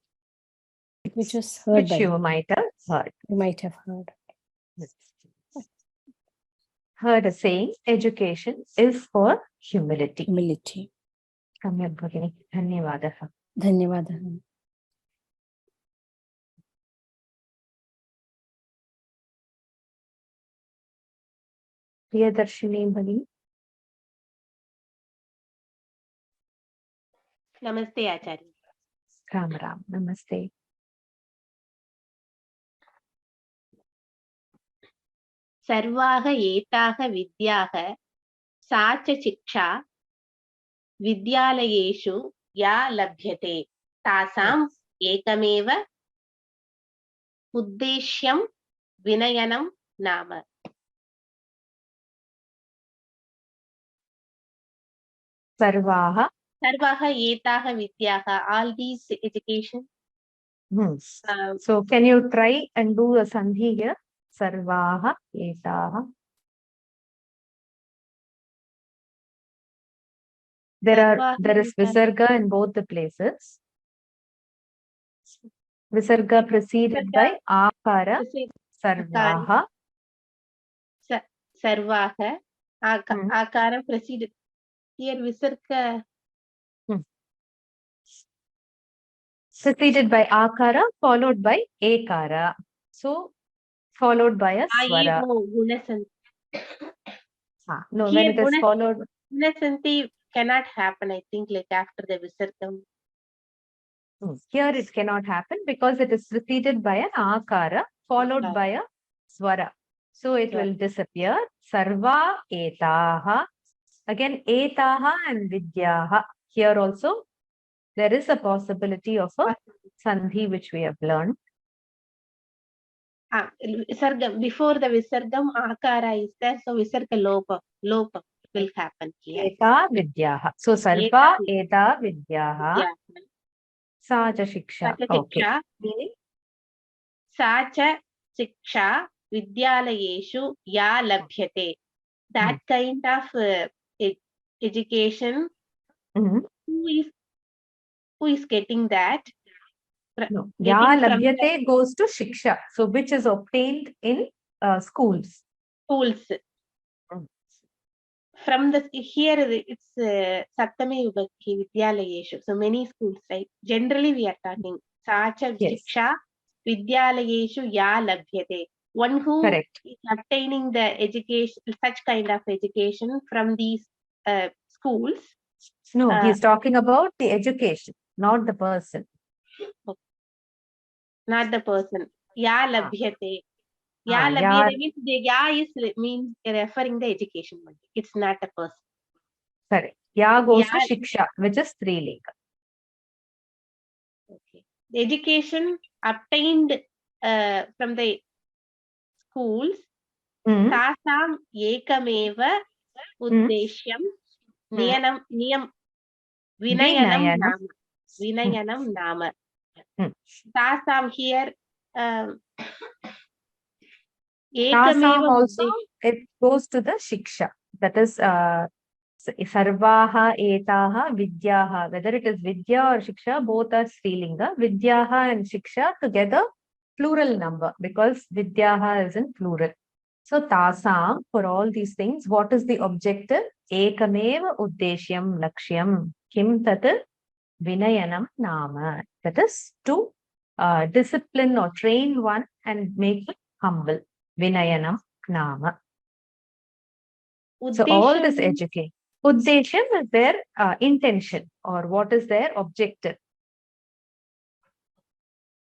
Speaker 8: Which was heard
Speaker 1: Which
Speaker 8: by
Speaker 1: you might have heard.
Speaker 8: You might have heard.
Speaker 1: Heard a saying, education is for humility.
Speaker 8: Humility.
Speaker 1: Samyak bhagini. Dhanyavadaha.
Speaker 8: Dhanyavadaha.
Speaker 1: Priyadarshini bhagini.
Speaker 9: Namaste, Acharya.
Speaker 1: Ram Ram. Namaste.
Speaker 9: सर्वाः एताः विद्याः सा च शिक्षा विद्यालयेषु या लभ्यते तासाम् एकमेव उद्देश्यं विनयनं नाम. सर्वाः एताः विद्याः, all these education.
Speaker 1: So can you try and do a sandhi here? Sarvaha etaha. There is visarga in both the places. Visarga preceded by akara. Sarvaha.
Speaker 9: Sarvaha. Akara preceded. Here visarga.
Speaker 1: Preceded by akara, followed by ekara. So followed by a swara. No, when it is followed.
Speaker 9: Gunasanti cannot happen, I think, like after the visargam.
Speaker 1: Here it cannot happen because it is preceded by an akara, followed by a swara. So it will disappear. Sarva etaha. Again, etaha and vidyaha. Here also, there is a possibility of a sandhi which we have learned.
Speaker 9: Before the visargam, akara is there, so visarga lopa will happen here.
Speaker 1: Eta vidyaha. So sarva eta vidyaha. Sa cha shiksha. Okay. Meaning?
Speaker 9: Sa cha shiksha vidyalayeshu ya labhyate. That kind of education, who is getting that?
Speaker 1: No. Ya labhyate goes to shiksha. So which is obtained in schools.
Speaker 9: From the here it's Saptami Vibhakti Vidyalayeshu. So many schools, right? Generally we are talking Sacha Shiksha Vidyalayeshu Ya Labhyate. One who is obtaining the education, such kind of education from these schools.
Speaker 1: No, he's talking about the education, not the person.
Speaker 9: Not the person. Ya Labhyate. Ya labhyate means the ya means referring the education. It's not a person.
Speaker 1: Correct. Ya goes to shiksha, which is strilinga.
Speaker 9: Okay. The education obtained from the schools. Tasam ekameva uddeshyam vinayanam nama. Tasam here.
Speaker 1: Tasam also, it goes to the shiksha. That is sarvaha etaha vidyaha. Whether it is vidya or shiksha, both are strilinga. Vidyaha and shiksha together, plural number, because vidyaha is in plural. So tasam, for all these things, what is the objective? Ekameva uddeshyam lakshyam. Kim tat vinayanam nama. That is to discipline or train one and make it humble. Vinayanam nama. So all this education. Uddeshyam is their intention or what is their objective.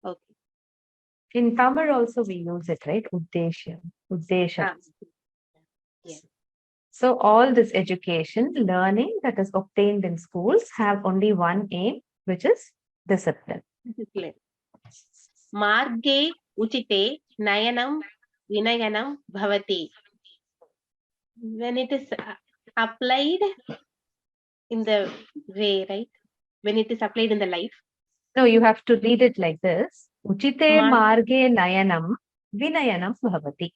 Speaker 9: Okay.
Speaker 1: In Tamil also we use it, right? Uddeshyam. Uddeshyam.
Speaker 9: Yes.
Speaker 1: So all this education, learning that is obtained in schools have only one aim, which is discipline.
Speaker 9: Discipline. Marge uchite nayanam vinayanam bhavati. When it is applied in the way, right? When it is applied in the life.
Speaker 1: No, you have to read it like this. Uchite marge nayanam vinayanam bhavati.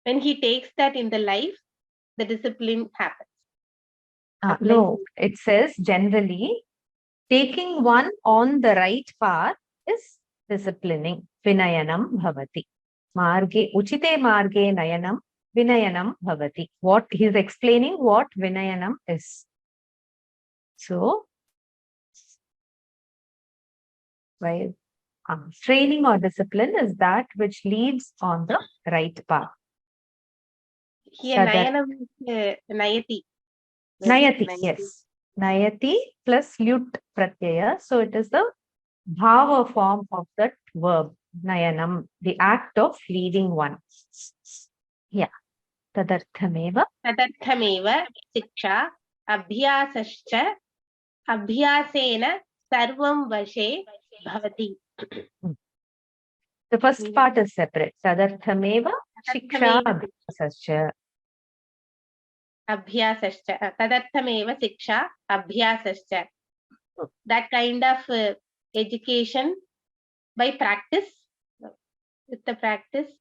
Speaker 9: When he takes that in the life, the discipline happens.
Speaker 1: No, it says generally, taking one on the right path is disciplining. Vinayanam bhavati. Marge, uchite marge nayanam, vinayanam bhavati. What he's explaining what vinayanam is. So, while training or discipline is that which leads on the right path.
Speaker 9: Here, nayanam is nayati.
Speaker 1: Nayati, yes. Nayati plus lyut pratyaya. So it is the bhava form of that verb, nayanam, the act of leading one. Yeah. Tadarthameva.
Speaker 9: Tadarthameva shiksha abhyasascha abhyasena sarvam vashe bhavati.
Speaker 1: The first part is separate. Tadarthameva shiksha abhyasascha.
Speaker 9: Abhyasascha. Tadarthameva shiksha abhyasascha. That kind of education by practice, with the practice,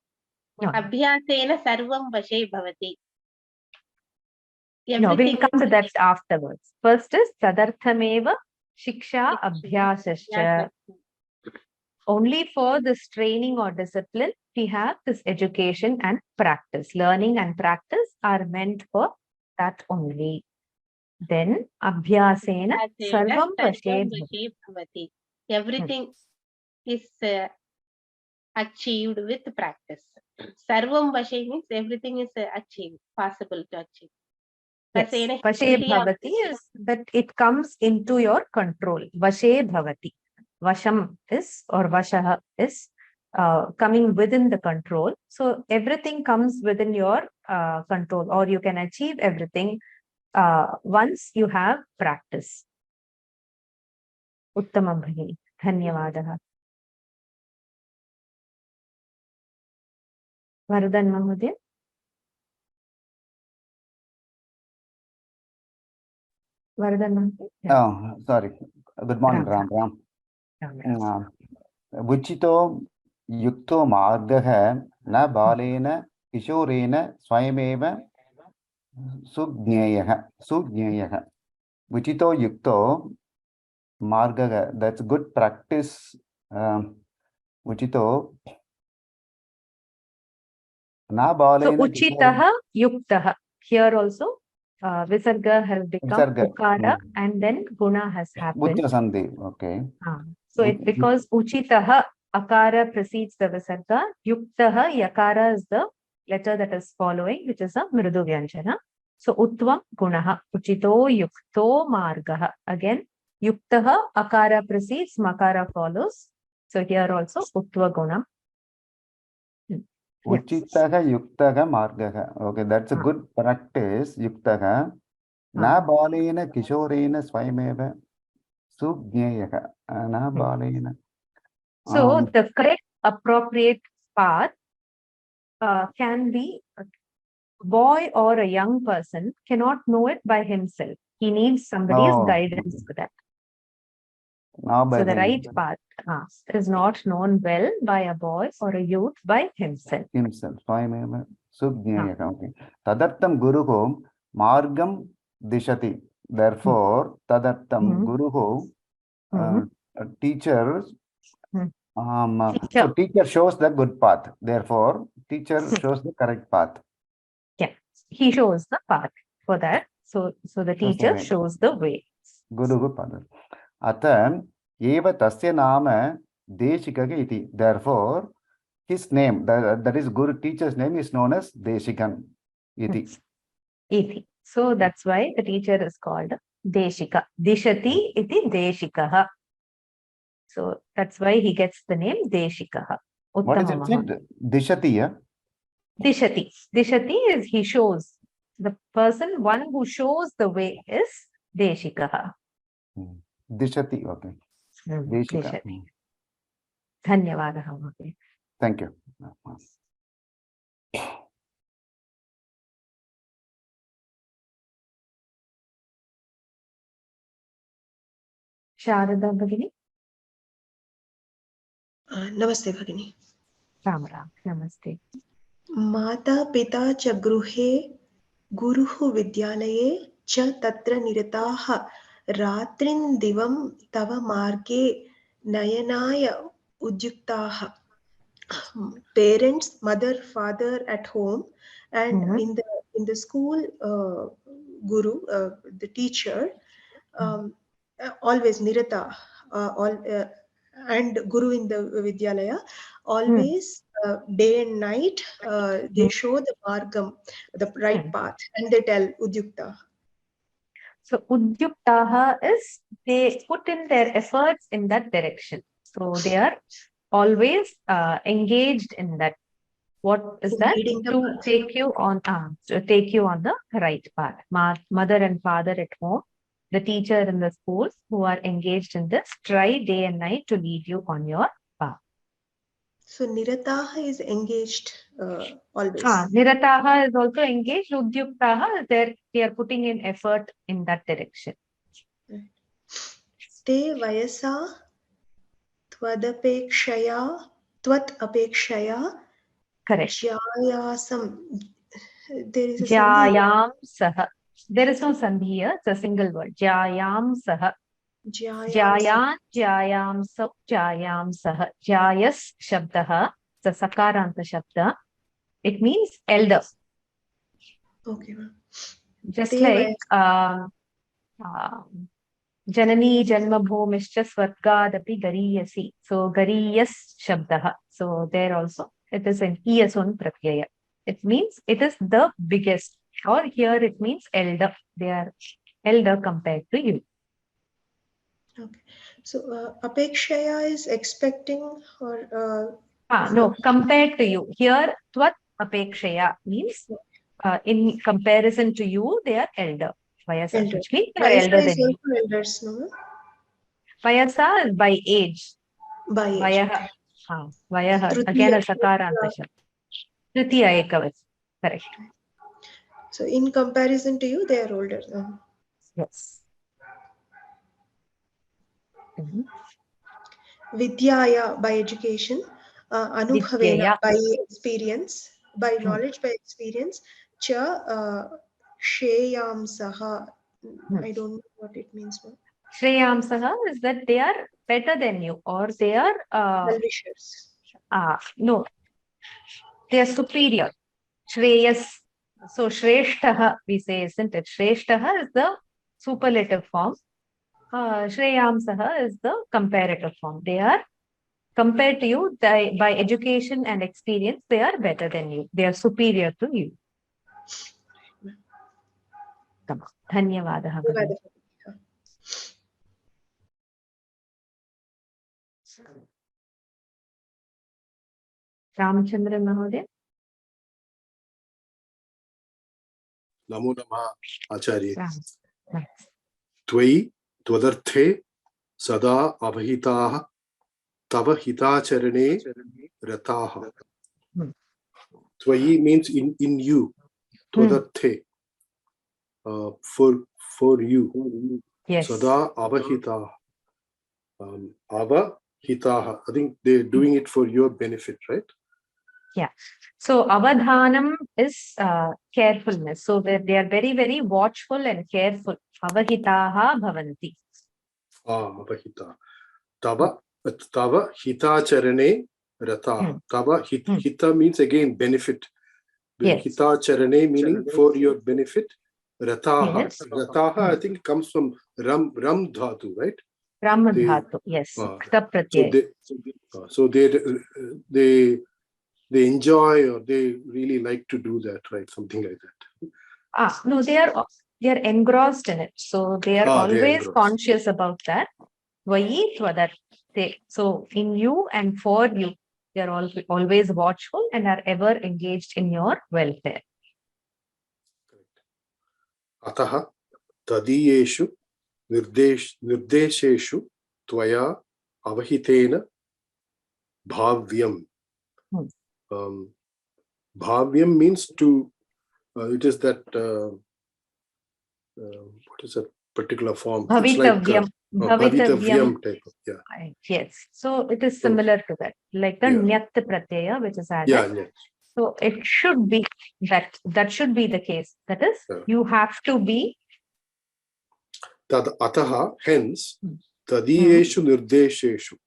Speaker 9: abhyasena sarvam vashe bhavati.
Speaker 1: No, we'll come to that afterwards. First is tadarthameva shiksha abhyasascha. Only for this training or discipline, we have this education and practice. Learning and practice are meant for that only. Then abhyasena sarvam vashe
Speaker 9: bhavati. Everything is achieved with practice. Sarvam vashe means everything is achieved, possible to achieve.
Speaker 1: Yes. Vashe bhavati is that it comes into your control. Vashe bhavati. Vasham is or vashaha is coming within the control. So everything comes within your control, or you can achieve everything once you have practice. Uttamam bhagini. Dhanyavadaha. Varadan Mahodaya. Varadan Mahodaya.
Speaker 10: Oh, sorry. Good morning, Ram. Vichito yukto margaha na balena kishorena swayameva sugneyaha. Vichito yukto margaha. That's good practice. Vichito na balena.
Speaker 1: So uchitaha yuktaha. Here also visarga has become ukara and then guna has happened.
Speaker 10: Uttara sandhi. Okay.
Speaker 1: So it because uchitaha akara precedes the visarga, yuktaha yakara is the letter that is following, which is a mridu vyanjana. So utvam gunaha, uchito yukto margaha. Again, yuktaha akara precedes, makara follows. So here also utva gunam.
Speaker 10: Uchitaha yuktaha margaha. Okay, that's a good practice. Yuktaha na balena kishorena swayameva sugneyaha. Na balena.
Speaker 1: So the correct appropriate path can be a boy or a young person cannot know it by himself. He needs somebody's guidance for that. So the right path is not known well by a boy or a youth by himself.
Speaker 10: Okay. Tadartam guruho margam dishati. Therefore, tadartam guruho teachers. So teacher shows the good path. Therefore, teacher shows the correct path.
Speaker 1: Yeah, he shows the path for that. So the teacher shows the way.
Speaker 10: Guruhu pada. Atan eva tasya nama deshikaga iti. Therefore, his name, that is Guru teacher's name, is known as Deshikan. Iti.
Speaker 1: Iti. So that's why the teacher is called Deshika. Dishati iti Deshikaha. So that's why he gets the name Deshikaha.
Speaker 10: What is it said? Dishati, yeah?
Speaker 1: Dishati. Dishati is he shows. The person, one who shows the way is Deshikaha.
Speaker 10: Dishati, okay. Deshika.
Speaker 1: Dishati. Dhanyavadaha, Mahoday.
Speaker 10: Thank you.
Speaker 1: Sharada Bhagini.
Speaker 11: Namaste Bhagini.
Speaker 1: Ram Ram. Namaste.
Speaker 11: Mata pita cha gruhe guruhu vidyalaye cha tatra nirataha ratrin divam tava marge nayanaya udyuktaha. Parents, mother, father at home, and in the school, guru, the teacher, always nirata, and guru in the vidyalaya, always day and night they show the margam, the right path, and they tell udyukta.
Speaker 1: So udyuktaha is they put in their efforts in that direction. So they are always engaged in that. What is that? To take you on the right path. Mother and father at home, the teacher in the schools who are engaged in this, try day and night to lead you on your path.
Speaker 11: So nirataha is engaged always.
Speaker 1: Nirataha is also engaged. Udyuktaha, they are putting in effort in that direction.
Speaker 11: Te vayasa tvat apekshaya.
Speaker 1: Correct.
Speaker 11: Jayasam. There is a
Speaker 1: Jayam saha. There is no sandhi here. It's a single word. Jayam saha. Jayan, jayam sa, jayam saha. Jayas shabdaha. It's a sakaranta shabda. It means elder.
Speaker 11: Okay.
Speaker 1: Just like Janani Janma Bhumischa Swargadapi Gariyasi. So Gariyas Shabdaha. So there also it is an Iyasun Pratyaya. It means it is the biggest. Or here it means elder. They are elder compared to you.
Speaker 11: Okay. So apekshaya is expecting or
Speaker 1: no, compared to you. Here Tvat Apekshaya means in comparison to you, they are elder. Vayasa, which means they are elder than you.
Speaker 11: Elders, no?
Speaker 1: Vayasa is by age.
Speaker 11: By age.
Speaker 1: Vayaha. Vayaha. Again a sakaranta shabda. Tritiya ekavach. Correct.
Speaker 11: So in comparison to you, they are older.
Speaker 1: Yes.
Speaker 11: Vidyaya by education, anubhavena by experience, by knowledge, by experience. Cha Shreyam Saha. I don't know what it means.
Speaker 1: Shreyam Saha is that they are better than you, or they are
Speaker 11: well-wishers.
Speaker 1: No, they are superior. Shreyas. So Shreshtaha we say, isn't it? Shreshtaha is the superlative form. Shreyam Saha is the comparative form. They are compared to you by education and experience. They are better than you. They are superior to you. Dhanyavadaha. Ramchandra Mahoday.
Speaker 12: Namo Namah Acharya. Tvai tvadarthe sada abhitaha tava hitacharane rataha. Tvai means in you. Tvadarthe for you.
Speaker 1: Yes.
Speaker 12: Sada abhitaha. Abhitaha. I think they're doing it for your benefit, right?
Speaker 1: Yeah. So avadhanam is carefulness. So they are very, very watchful and careful. Avahitaha bhavanti.
Speaker 12: Avahita. Tava hitacharane rataha. Tava hita means again benefit.
Speaker 1: Yes.
Speaker 12: Hitacharane meaning for your benefit. Rataha.
Speaker 1: Yes.
Speaker 12: Rataha I think comes from ram dhatu, right?
Speaker 1: Ram dhatu. Yes.
Speaker 12: So they enjoy or they really like to do that, right? Something like that.
Speaker 1: No, they are engrossed in it. So they are always conscious about that. Vayi tvadarte. So in you and for you, they are always watchful and are ever engaged in your welfare.
Speaker 12: Ataha tadiyeshu nirdesheshu tvaya avahitena bhavyam. Bhavyam means to, it is that, what is that particular form?
Speaker 1: Bhavitavyam.
Speaker 12: Bhavitavyam type of, yeah.
Speaker 1: Yes. So it is similar to that, like the nyat pratyaya, which is added.
Speaker 12: Yeah.
Speaker 1: So it should be that should be the case. That is, you have to be.
Speaker 12: Tad ataha, hence, tadiyeshu nirdesheshu.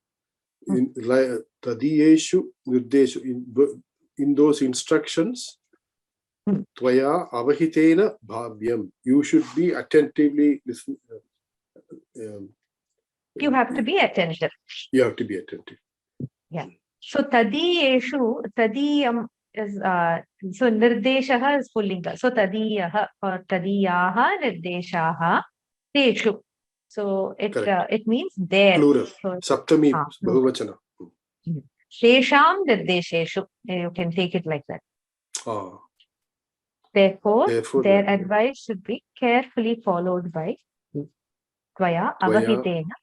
Speaker 12: Tadiyeshu nirdeshu. In those instructions, tvaya avahitena bhavyam. You should be attentively listening.
Speaker 1: You have to be attentive.
Speaker 12: You have to be attentive.
Speaker 1: Yeah. So tadiyeshu, tadiyam is so nirdeshaha is pullinga. So tadiyaha or tadiyaha nirdeshaha teshu. So it means there.
Speaker 12: Plural.
Speaker 1: So,
Speaker 12: Saptami bahuvachana.
Speaker 1: Tesham nirdesheshu. You can take it like that. Therefore, their advice should be carefully followed by tvaya avahitena.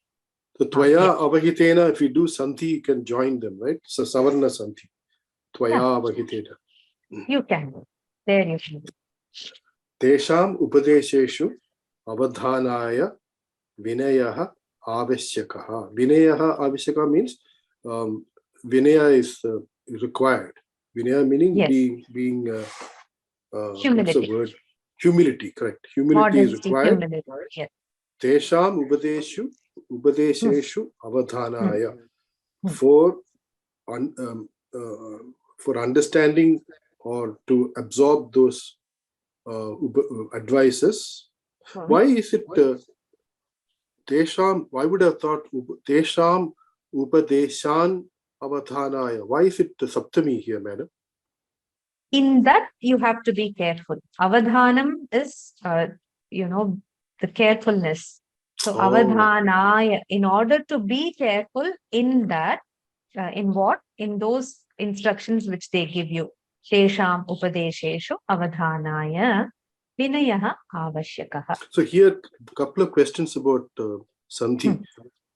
Speaker 12: So tvaya avahitena, if you do Sandhi, you can join them, right? So Savarna Sandhi. Tvaya avahitena.
Speaker 1: You can. There you can.
Speaker 12: Tesham upadesheshu avadhanaya vinayaha avashyakaha. Vinayaha avashyakaha means vinaya is required. Vinaya meaning being what's the word? Humility, correct. Humility is required.
Speaker 1: Yes.
Speaker 12: Tesham ubadesheshu avadhanaya. For understanding or to absorb those advices. Why is it Tesham? Why would I have thought Tesham upadeshan avadhanaya? Why is it Saptami here, madam?
Speaker 1: In that, you have to be careful. Avadhanam is, the carefulness. So, avadhanaya, in order to be careful in that, in what? In those instructions which they give you. Tesham upadesheshu avadhanaya vinayaha avashyakaha.
Speaker 12: So here, a couple of questions about Sandhi.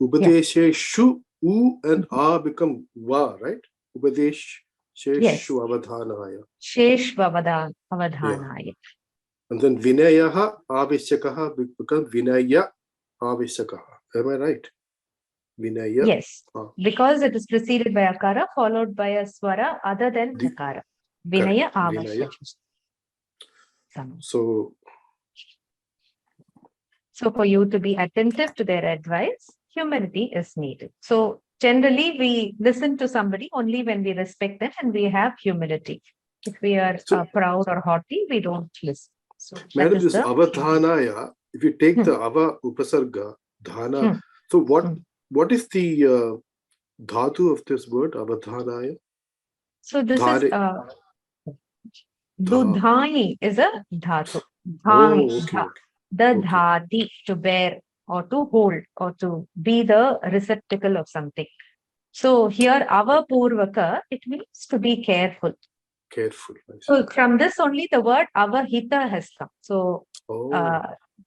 Speaker 12: Upadesheshu, u and a become va, right? Upadesh. Sheshu avadhanaya.
Speaker 1: Sheshu avadhanaya.
Speaker 12: And then vinayaha avashyakaha becomes vinaya avashyakaha. Am I right? Vinaya.
Speaker 1: Yes, because it is preceded by akara followed by a swara other than akara. Vinaya avashyakaha. So for you to be attentive to their advice, humility is needed. So generally, we listen to somebody only when we respect them and we have humility. If we are proud or haughty, we don't listen. So
Speaker 12: madam, this avadhanaya, if you take the ava upasarga, dhana, so what is the dhatu of this word, avadhanaya?
Speaker 1: So this is dudhani is a dhatu. Dhani, the dhati, to bear or to hold or to be the receptacle of something. So here, ava purvaka, it means to be careful.
Speaker 12: Careful.
Speaker 1: So from this only the word avahita has come. So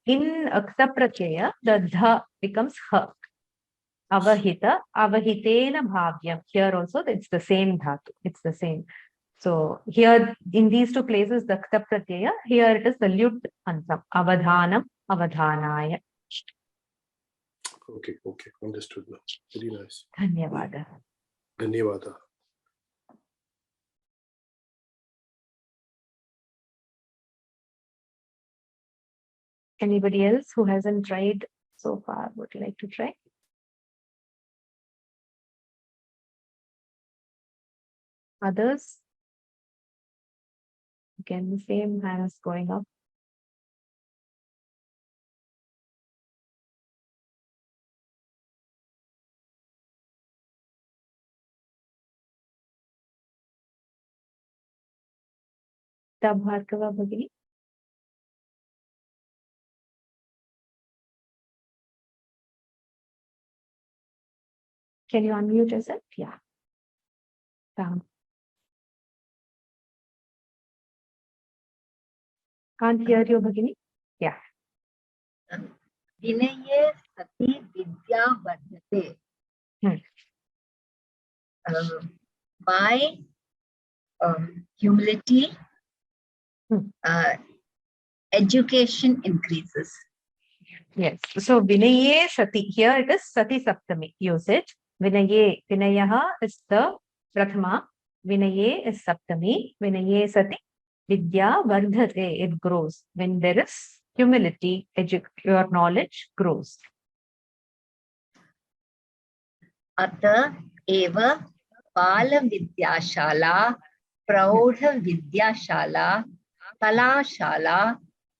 Speaker 1: in akta pratyaya, the dha becomes ha. Avahita, avahitena bhavyam. Here also it's the same dhatu. It's the same. So here in these two places, the akta pratyaya, here it is the lyut antam. Avadhanam, avadhanaya.
Speaker 12: Okay, understood now. Very nice.
Speaker 1: Dhanyavada.
Speaker 12: Dhanyavada.
Speaker 1: Anybody else who hasn't tried so far would like to try? Others? Again, the same hands going up. Bhargava Bhagini. Can you unmute yourself? Yeah. Ram. Can't hear you, Bhagini. Yeah.
Speaker 2: Vinaye sati vidya vardhate. By humility, education increases.
Speaker 1: Yes. So Vinaye Sati. Here it is Sati Saptami usage. Vinaye. Vinayaha is the Prathama. Vinaye is Saptami. Vinaye Sati. Vidya Vardhate. It grows. When there is humility, your knowledge grows.
Speaker 2: Ata eva Bala Vidyashala, Praudha Vidyashala, Kalashala,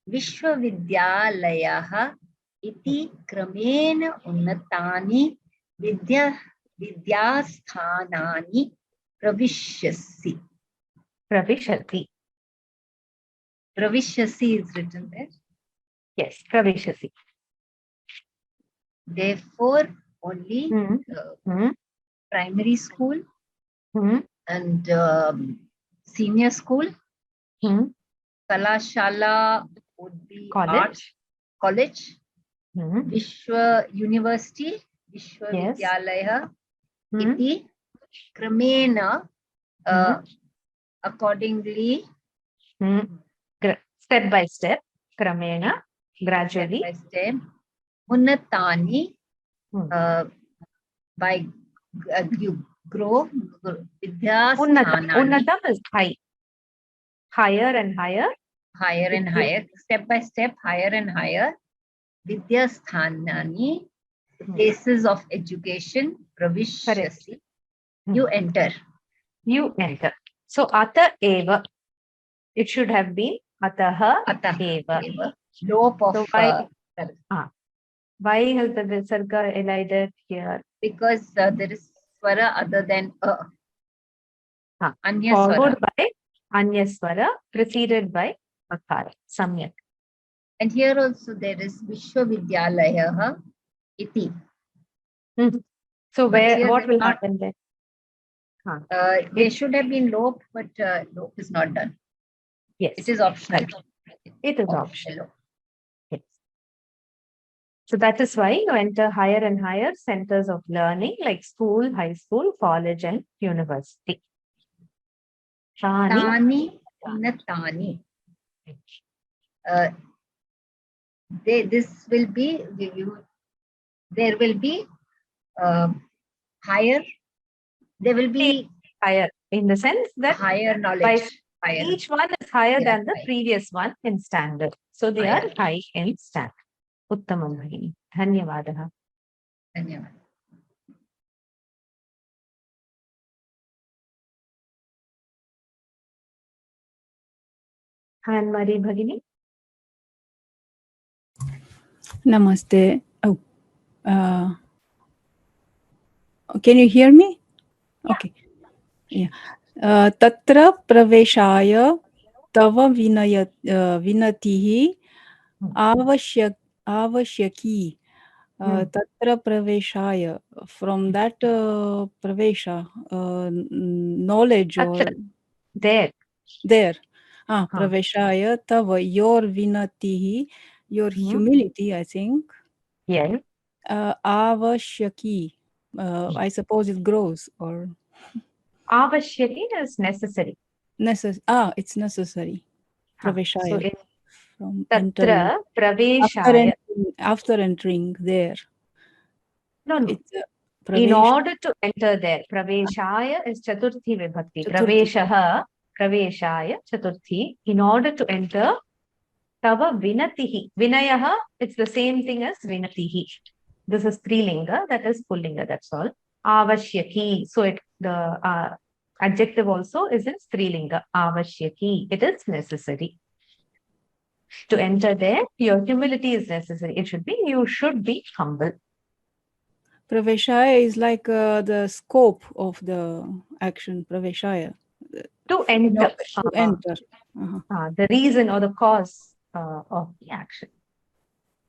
Speaker 2: Vishwavidyalayah iti kramena unnatani vidyasthanani pravishyasi.
Speaker 1: Pravishati.
Speaker 2: Pravishyasi is written there.
Speaker 1: Yes, Pravishasi.
Speaker 2: Therefore, only primary school and senior school, Kalashala would be art college, Vishwa University, Vishwavidyalaya, iti kramena, accordingly,
Speaker 1: step by step, kramena, gradually,
Speaker 2: step by step, unnatani, by you grow,
Speaker 1: Unnatam is high, higher and higher,
Speaker 2: higher and higher, step by step, higher and higher. Vidyasthanani, places of education, pravishyasi, you enter.
Speaker 1: You enter. So ata eva, it should have been ataha eva.
Speaker 2: Slope of.
Speaker 1: So why has the visarga elided here?
Speaker 2: Because there is swara other than a. Anya
Speaker 1: Followed
Speaker 2: swara.
Speaker 1: by anya swara, preceded by akara, samyak.
Speaker 2: And here also there is Vishwavidyalaya iti.
Speaker 1: So what will happen there?
Speaker 2: There should have been lope, but lope is not done.
Speaker 1: Yes.
Speaker 2: It is optional.
Speaker 1: It is optional. Yes. So that is why you enter higher and higher centers of learning like school, high school, college, and university.
Speaker 2: Tani, unnatani. This will be, there will be higher, there will be
Speaker 1: higher in the sense that
Speaker 2: higher knowledge.
Speaker 1: Each one is higher than the previous one in standard. So they are high in standard. Uttamam bhagini. Dhanyavadaha.
Speaker 2: Dhanyavad.
Speaker 1: And Mari bhagini.
Speaker 4: Namaste. Oh, can you hear me? Okay. Yeah. Tatra praveshaya tava vinatihi avashyaki. Tatra praveshaya. From that pravesha, knowledge or
Speaker 1: there.
Speaker 4: Praveshaya tava, your vinatihi, your humility, I think.
Speaker 1: Yeah.
Speaker 4: Avashyaki. I suppose it grows or.
Speaker 1: Avashyaki is necessary.
Speaker 4: It's necessary. Praveshaya.
Speaker 1: So
Speaker 4: from
Speaker 1: tatra praveshaya.
Speaker 4: After entering there.
Speaker 1: No. In order to enter there, praveshaya is chaturthi vibhakti. Praveshaha, praveshaya, chaturthi. In order to enter, tava vinatihi. Vinayaha, it's the same thing as vinatihi. This is strilinga, that is pullinga, that's all. Avashyaki. So the adjective also is in strilinga. Avashyaki. It is necessary. To enter there, your humility is necessary. It should be, you should be humble.
Speaker 4: Praveshaya is like the scope of the action, praveshaya.
Speaker 1: To enter.
Speaker 4: To enter.
Speaker 1: The reason or the cause of the action.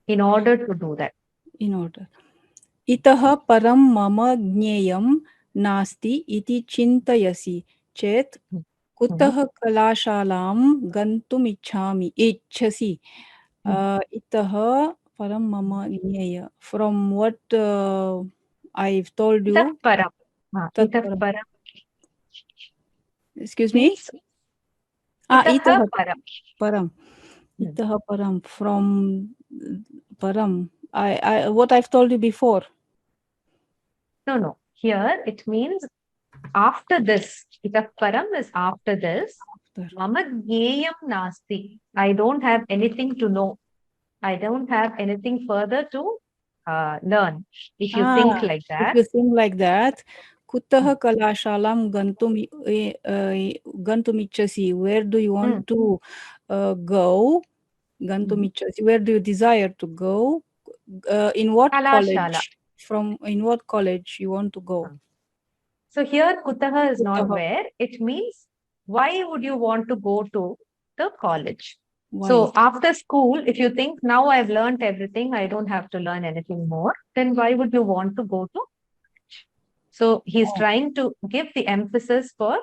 Speaker 1: In order to do that.
Speaker 4: In order. itah param mama jneyam nasti iti chintayasi chet kutah kalashalam gantum ichhasi. Itah param mama jneya. From what I've told you.
Speaker 1: Itah param.
Speaker 4: Tat
Speaker 1: Itah param.
Speaker 4: Excuse me?
Speaker 1: Itah param.
Speaker 4: Param. Itah param. From param. What I've told you before.
Speaker 1: No. Here it means after this. Itah param is after this. Mama jneyam nasti. I don't have anything to know. I don't have anything further to learn. If you think like that.
Speaker 4: If you think like that, kutah kalashalam gantumichasi. Where do you want to go? Gantumichasi. Where do you desire to go? In what college? In what college you want to go?
Speaker 1: So here kutaha is not where. It means why would you want to go to the college? Why? So after school, if you think now I've learned everything, I don't have to learn anything more, then why would you want to go to college? So he's trying to give the emphasis for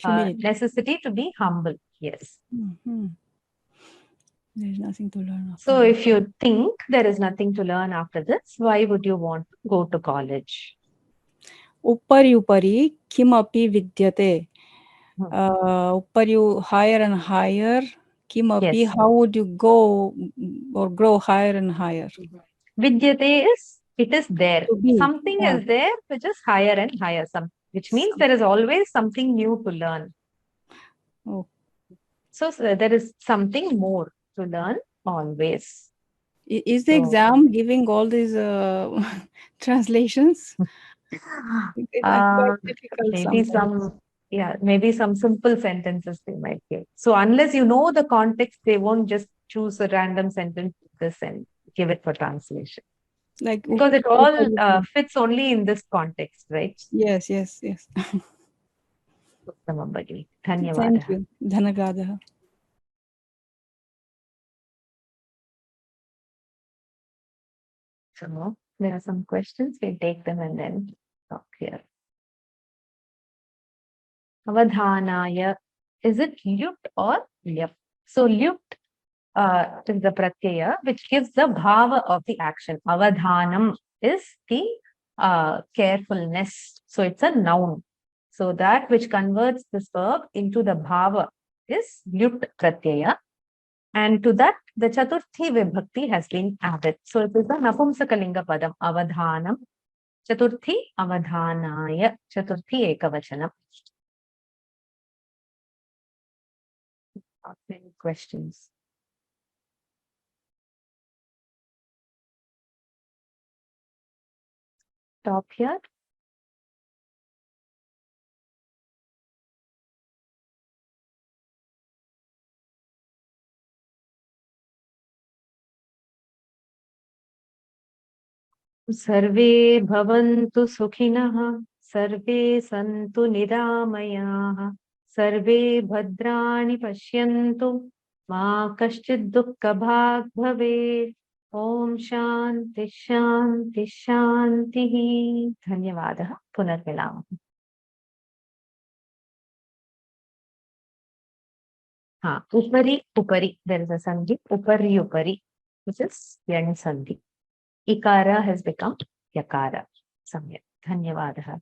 Speaker 1: necessity to be humble. Yes.
Speaker 4: There's nothing to learn.
Speaker 1: So if you think there is nothing to learn after this, why would you want to go to college?
Speaker 4: Upari kimapi vidyate. Upari higher and higher. Kimapi, how would you go or grow higher and higher?
Speaker 1: Vidyate is, it is there. Something is there which is higher and higher, which means there is always something new to learn. So there is something more to learn always.
Speaker 4: Is the exam giving all these translations?
Speaker 1: Maybe maybe some simple sentences they might give. So unless you know the context, they won't just choose a random sentence and give it for translation. Because it all fits only in this context, right?
Speaker 4: Yes.
Speaker 1: Thank you.
Speaker 4: Dhanagadaha.
Speaker 1: So there are some questions. We'll take them and then talk here. Avadhanaya. Is it lyut or lyap? So lyut is the pratyaya which gives the bhava of the action. Avadhanam is the carefulness. So it's a noun. So that which converts this verb into the bhava is lyut pratyaya. And to that, the chaturthi vibhakti has been added. So it is a napumsakalinga padam. Avadhanam. Chaturthi avadhanaya. Chaturthi ekavachanam. Any questions? Stop here. Sarve bhavantu sukhinah. Sarve santu niramayah. Sarve bhadrani pashyantu. Ma kaschid dukkha bhag bhave. Om shanti shanti shanti. Dhanyavadah. Punarmilamah. Upari. There is a sandhi. Upari, which is yan sandhi. Ikara has become yakara. Samyak. Dhanyavadah.